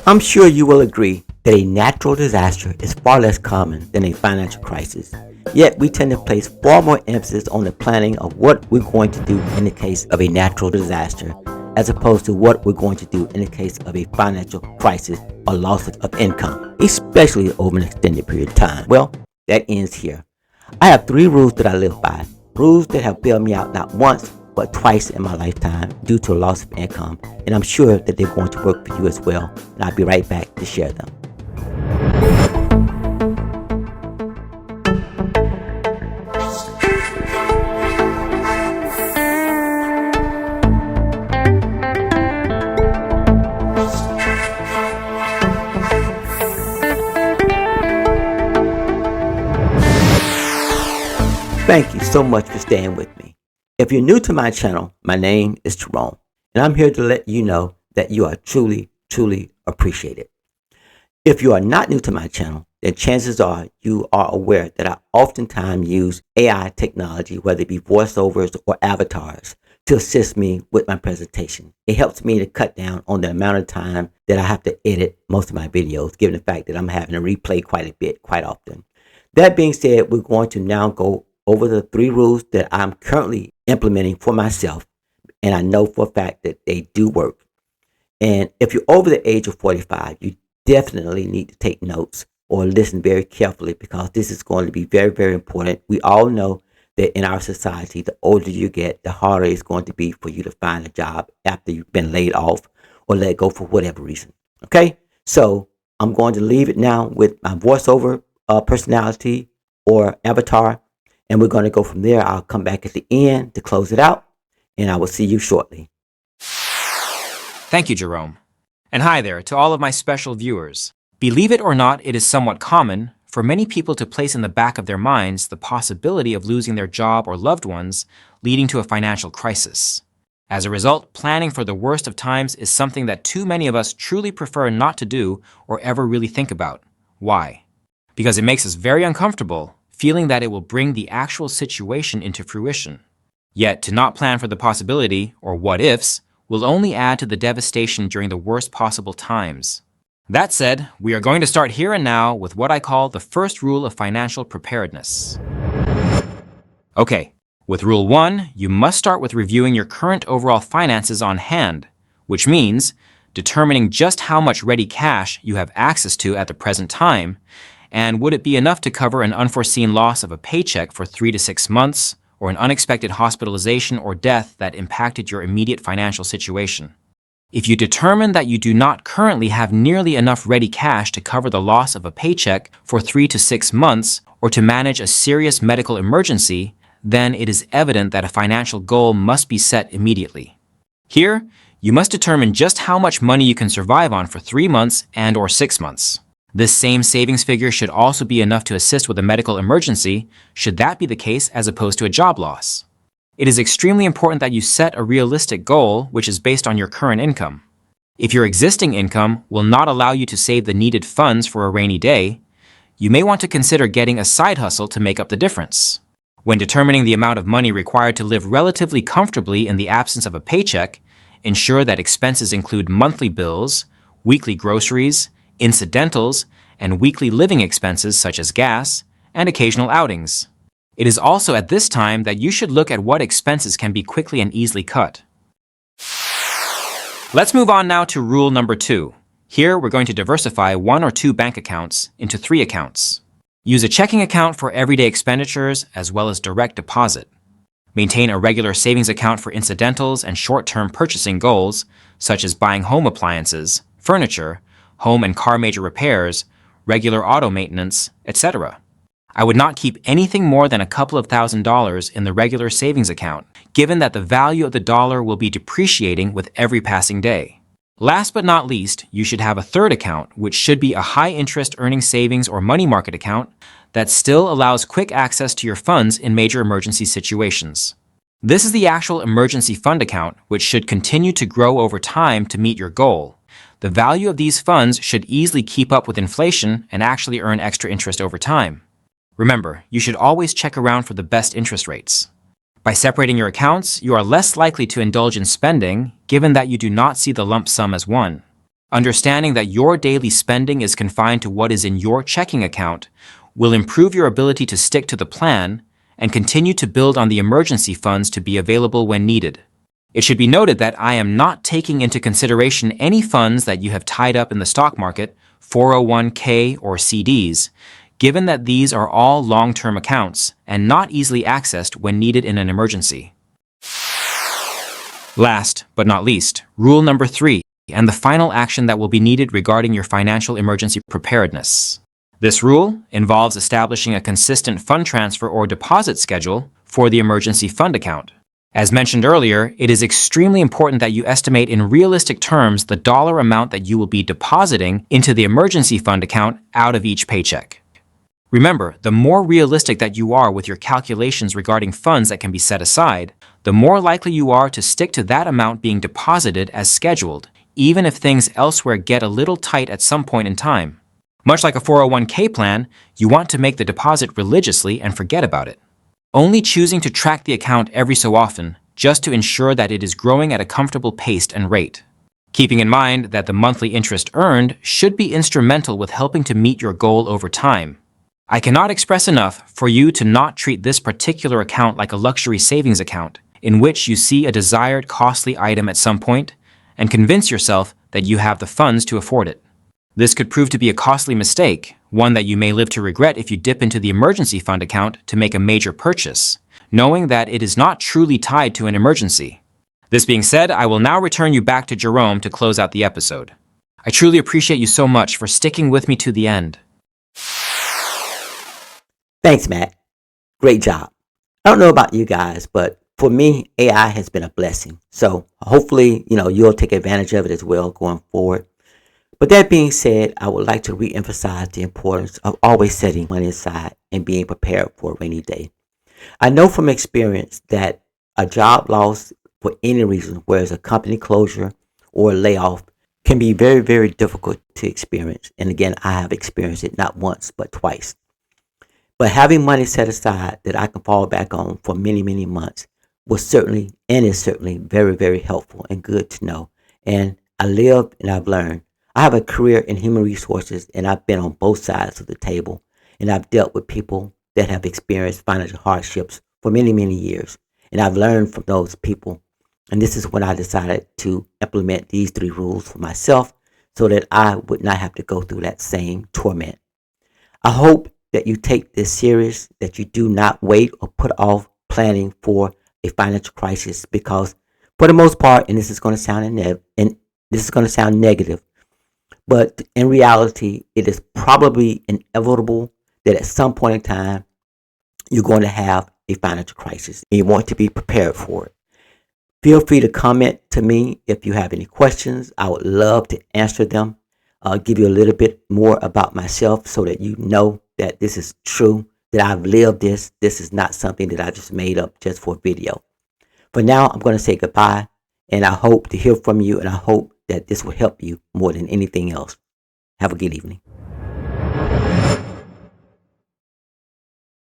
I'm sure you will agree that a natural disaster is far less common than a financial crisis. Yet we tend to place far more emphasis on the planning of what we're going to do in the case of a natural disaster, as opposed to what we're going to do in the case of a financial crisis or loss of income, especially over an extended period of time. Well, that ends here. I have three rules that I live by, rules that have bailed me out not once, but twice in my lifetime due to a loss of income, and I'm sure that they're going to work for you as well, and I'll be right back to share them. Thank you so much for staying with me. If you're new to my channel, my name is Jerome, and I'm here to let you know that you are truly, truly appreciated. If you are not new to my channel, then chances are you are aware that I oftentimes use AI technology, whether it be voiceovers or avatars, to assist me with my presentation. It helps me to cut down on the amount of time that I have to edit most of my videos, given the fact that I'm having to replay quite a bit, quite often. That being said, we're going to now go over the three rules that I'm currently implementing for myself, and I know for a fact that they do work. And if you're over the age of 45, you definitely need to take notes or listen very carefully, because this is going to be very, very important. We all know that in our society, the older you get, the harder it's going to be for you to find a job after you've been laid off or let go for whatever reason. Okay, so I'm going to leave it now with my voiceover personality or avatar, and we're going to go from there. I'll come back at the end to close it out, and I will see you shortly. Thank you, Jerome. And hi there to all of my special viewers. Believe it or not, it is somewhat common for many people to place in the back of their minds the possibility of losing their job or loved ones, leading to a financial crisis. As a result, planning for the worst of times is something that too many of us truly prefer not to do or ever really think about. Why? Because it makes us very uncomfortable, feeling that it will bring the actual situation into fruition. Yet, to not plan for the possibility, or what-ifs, will only add to the devastation during the worst possible times. That said, we are going to start here and now with what I call the first rule of financial preparedness. Okay, with Rule 1, you must start with reviewing your current overall finances on hand, which means determining just how much ready cash you have access to at the present time, and would it be enough to cover an unforeseen loss of a paycheck for 3 to 6 months, or an unexpected hospitalization or death that impacted your immediate financial situation. If you determine that you do not currently have nearly enough ready cash to cover the loss of a paycheck for 3 to 6 months, or to manage a serious medical emergency, then it is evident that a financial goal must be set immediately. Here, you must determine just how much money you can survive on for 3 months and/or 6 months. This same savings figure should also be enough to assist with a medical emergency, should that be the case, as opposed to a job loss. It is extremely important that you set a realistic goal which is based on your current income. If your existing income will not allow you to save the needed funds for a rainy day, you may want to consider getting a side hustle to make up the difference. When determining the amount of money required to live relatively comfortably in the absence of a paycheck, ensure that expenses include monthly bills, weekly groceries, incidentals, and weekly living expenses such as gas, and occasional outings. It is also at this time that you should look at what expenses can be quickly and easily cut. Let's move on now to rule number 2. Here we're going to diversify 1 or 2 bank accounts into 3 accounts. Use a checking account for everyday expenditures as well as direct deposit. Maintain a regular savings account for incidentals and short-term purchasing goals, such as buying home appliances, furniture, home and car major repairs, regular auto maintenance, etc. I would not keep anything more than a couple of $1,000s in the regular savings account, given that the value of the dollar will be depreciating with every passing day. Last but not least, you should have a third account, which should be a high-interest earning savings or money market account that still allows quick access to your funds in major emergency situations. This is the actual emergency fund account, which should continue to grow over time to meet your goal. The value of these funds should easily keep up with inflation and actually earn extra interest over time. Remember, you should always check around for the best interest rates. By separating your accounts, you are less likely to indulge in spending, given that you do not see the lump sum as one. Understanding that your daily spending is confined to what is in your checking account will improve your ability to stick to the plan and continue to build on the emergency funds to be available when needed. It should be noted that I am not taking into consideration any funds that you have tied up in the stock market, 401k, or CDs, given that these are all long-term accounts and not easily accessed when needed in an emergency. Last but not least, rule number 3, and the final action that will be needed regarding your financial emergency preparedness. This rule involves establishing a consistent fund transfer or deposit schedule for the emergency fund account. As mentioned earlier, it is extremely important that you estimate in realistic terms the dollar amount that you will be depositing into the emergency fund account out of each paycheck. Remember, the more realistic that you are with your calculations regarding funds that can be set aside, the more likely you are to stick to that amount being deposited as scheduled, even if things elsewhere get a little tight at some point in time. Much like a 401k plan, you want to make the deposit religiously and forget about it. Only choosing to track the account every so often, just to ensure that it is growing at a comfortable pace and rate. Keeping in mind that the monthly interest earned should be instrumental with helping to meet your goal over time. I cannot express enough for you to not treat this particular account like a luxury savings account, in which you see a desired costly item at some point and convince yourself that you have the funds to afford it. This could prove to be a costly mistake, one that you may live to regret if you dip into the emergency fund account to make a major purchase, knowing that it is not truly tied to an emergency. This being said, I will now return you back to Jerome to close out the episode. I truly appreciate you so much for sticking with me to the end. Thanks, Matt. Great job. I don't know about you guys, but for me, AI has been a blessing. So hopefully, you'll take advantage of it as well going forward. But that being said, I would like to re-emphasize the importance of always setting money aside and being prepared for a rainy day. I know from experience that a job loss for any reason, whereas a company closure or a layoff, can be very, very difficult to experience. And again, I have experienced it not once, but twice. But having money set aside that I can fall back on for many, many months was certainly and is certainly very, very helpful and good to know. And I live and I've learned. I have a career in human resources and I've been on both sides of the table. And I've dealt with people that have experienced financial hardships for many, many years. And I've learned from those people. And this is when I decided to implement these 3 rules for myself so that I would not have to go through that same torment. I hope that you take this serious, that you do not wait or put off planning for a financial crisis, because for the most part, and this is going to sound negative, but in reality, it is probably inevitable that at some point in time, you're going to have a financial crisis and you want to be prepared for it. Feel free to comment to me if you have any questions. I would love to answer them. I'll give you a little bit more about myself so that you know that this is true, that I've lived this. This is not something that I just made up just for video. For now, I'm going to say goodbye, and I hope to hear from you, and I hope that this will help you more than anything else. Have a good evening.